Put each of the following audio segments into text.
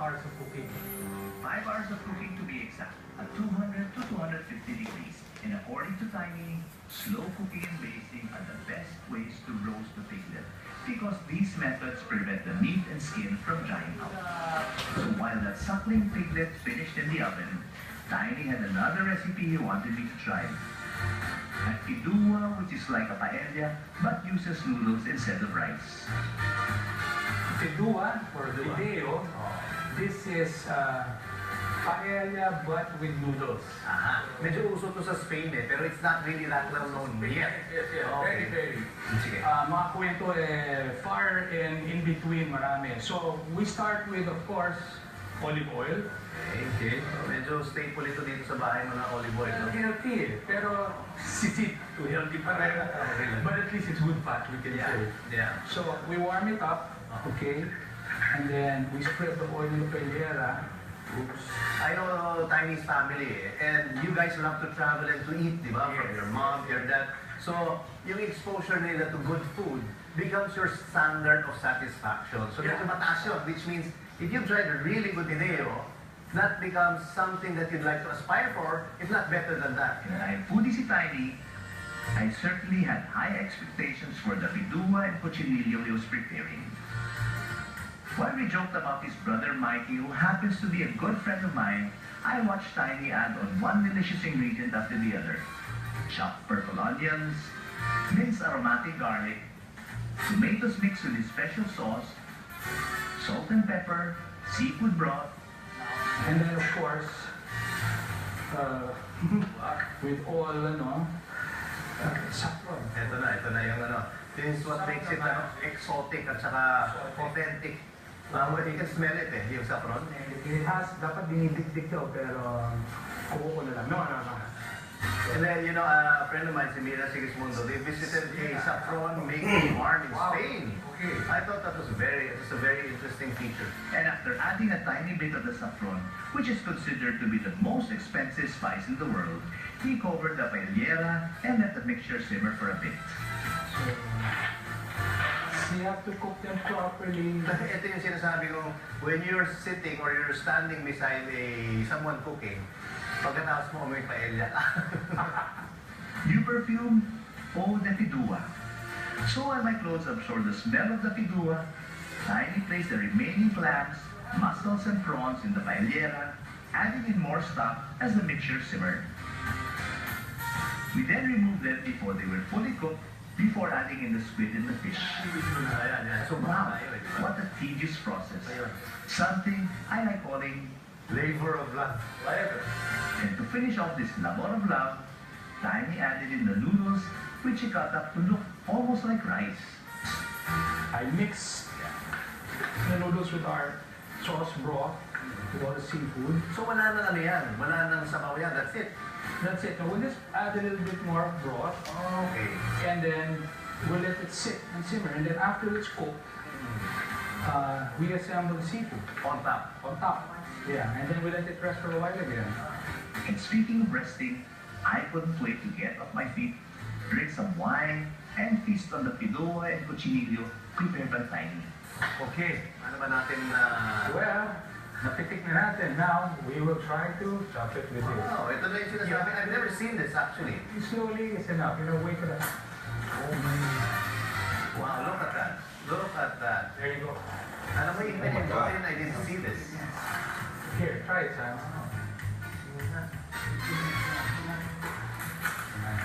hours of cooking? 5 hours of cooking to be exact, at 200 to 250 degrees. And according to Tiny, slow cooking and basting are the best ways to roast the piglet because these methods prevent the meat and skin from drying out. So while that suckling piglet finished in the oven, Tiny had another recipe he wanted me to try. A fidua, which is like a paella, but uses noodles instead of rice. Fidua or fideo, this is paella but with noodles. Medyo uso to sa Spain pero it's not really that well known yet. Yes, Okay. very. Sige. Mga kwento far and in between marami. So we start with, of course, olive oil. Okay. Medyo staple ito dito sa bahay mo ng olive oil. No? Healthy, pero sisit to healthy pa rin. But at least it's good fat, we can say. Yeah. So we warm it up, okay? And then we spread the oil in the paella. Oops. I know Tiny's family and you guys love to travel and to eat, di ba? From your mom, your dad. So, yung exposure nila to good food becomes your standard of satisfaction. So, medyo mataas yun, which means if you've tried a really good video, that becomes something that you'd like to aspire for, if not better than that. And I'm foodie si Tiny. I certainly had high expectations for the fidua and cochillo he was preparing. While we joked about his brother Mikey, who happens to be a good friend of mine, I watched Tiny add on one delicious ingredient after the other. Chopped purple onions, minced aromatic garlic, tomatoes mixed with his special sauce, salt and pepper, seafood broth, And then, of course, with all, saffron. Ito na yung This is what makes it exotic at saka authentic. You can smell it yung saffron. It has, dapat dinidikdik daw, pero kuko na lang. No. And then, a friend of mine, si Mira Sigismundo, they visited a saffron making farm in Spain. Okay. I thought that was a very interesting feature. and after adding a tiny bit of the saffron, which is considered to be the most expensive spice in the world, he covered the paellera and let the mixture simmer for a bit. So you have to cook them properly. Ito yung sinasabi ko, when you're sitting or you're standing beside someone cooking, pagkatapos mo may paella. New perfume, oh the fidua. So while my clothes absorb the smell of the fidua, Tiny placed the remaining clams, mussels and prawns in the paellera, adding in more stock as the mixture simmered. We then removed them before they were fully cooked, before adding in the squid and the fish. So wow, what a tedious process. Something I like calling Flavor of love. And to finish off this labor of love, Tiny added in the noodles, which he cut up to look almost like rice. I mix the noodles with our sauce broth, with all the seafood. So wala nang yan, wala nang sabaw yan, that's it. That's it. Now we'll just add a little bit more broth, Okay. and then we'll let it sit and simmer. And then after it's cooked, we assemble the seafood On top. on top. Yeah, and then we let it rest for a while again. And speaking of resting, I couldn't wait to get off my feet, drink some wine, and feast on the fidua and cochillo prepared by Tiny. Okay. Ano ba natin Well, napitik na natin. Now, we will try to chop it with this. Oh, ito na yung sinasabi. I've never seen this actually. Slowly is enough. Wait for that. Wow, look at that. Look at that. There you go. Ano ba even in Korean, I didn't see this. Here, try it, Sam.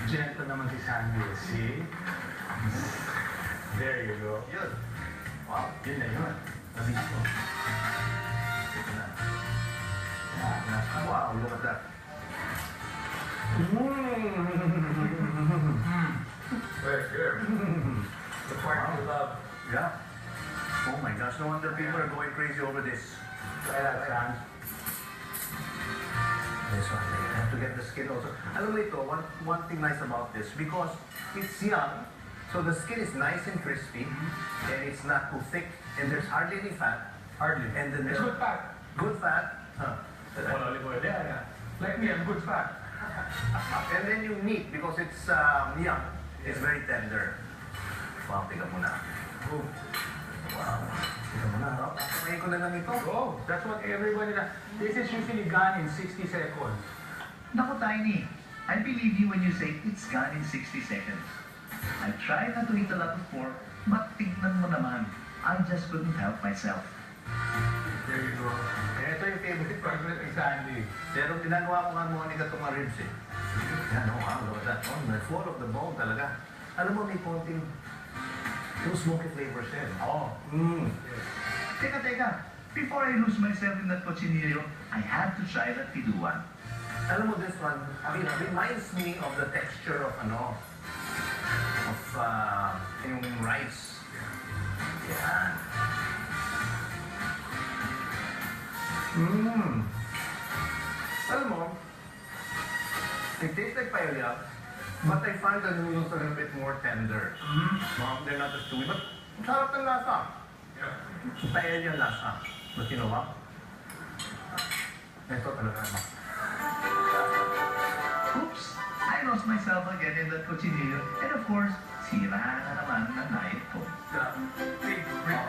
Gentle naman si Sandy. See? There you go. Yun. Wow, yun na yun. Nabis ko. Ito na. Wow, look at that. Very good. The part you love. Yeah. Oh my gosh, no wonder people are going crazy over this. Try that, Sam. This one, I have to get the skin also. Alam mo ito, one thing nice about this, because it's young, so the skin is nice and crispy, and it's not too thick, and there's hardly any fat. Hardly. And then It's good fat. Good fat. Huh. All olive oil. Yeah. Like me, I'm good fat. And then yung meat, because it's young, it's very tender. Wow, tingnan mo na. Ooh. Wow. Ito mo na, harap. Try ko na lang ito. Oh, that's what everybody does. This is usually gone in 60 seconds. Naku, Tiny. I believe you when you say it's gone in 60 seconds. I tried not to eat a lot of pork, but tignan mo naman. I just couldn't help myself. There you go. Ito yung favorite part ni Sandy. Pero ginagawa ko nga Monica itong mga ribs eh. Yan, oh, wow, look at that. Oh, the full of the bone talaga. Alam mo, may konting yung smoky flavors yan. Oh. Teka. Before I lose myself in that cochinillo, I had to try that piduan. Alam mo, this one, I mean, reminds me of the texture of yung rice. Yan. Alam mo, it tastes like paella, but I find the noodles a little bit more tender. They're not as chewy, but sarap ng lasa. Paella lasa. But you know what? Ito talaga naman. Oops! I lost myself again in that cochinillo. And of course, sira na naman ang diet ko. The big rip.